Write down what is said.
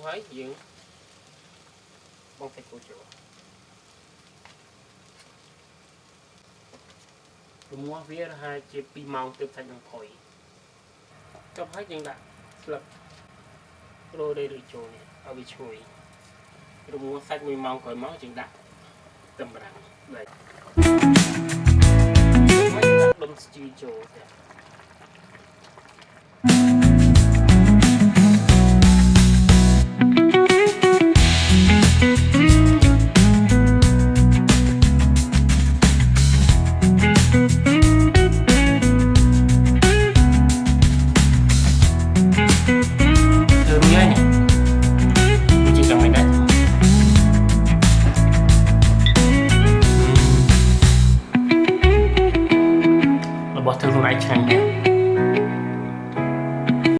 ហើយយើងបងសាច់គោចូលរំងាស់វារហ័សជា2ម៉ោងទើបសាច់នឹងផុយចុះហើយយើងដាក់ស្លឹករ៉ូដេឬចូលនេះឲ្យវាឈ្ងុយរំងាស់សាច់1ម៉ោងក្រោយមកយើងដាក់តម្រាំដែរហើយដាក់ដុំស្ជីចូលទៀតរបស់ធ្វើខ្លួនឯងឆ្ងាញ់ណាស់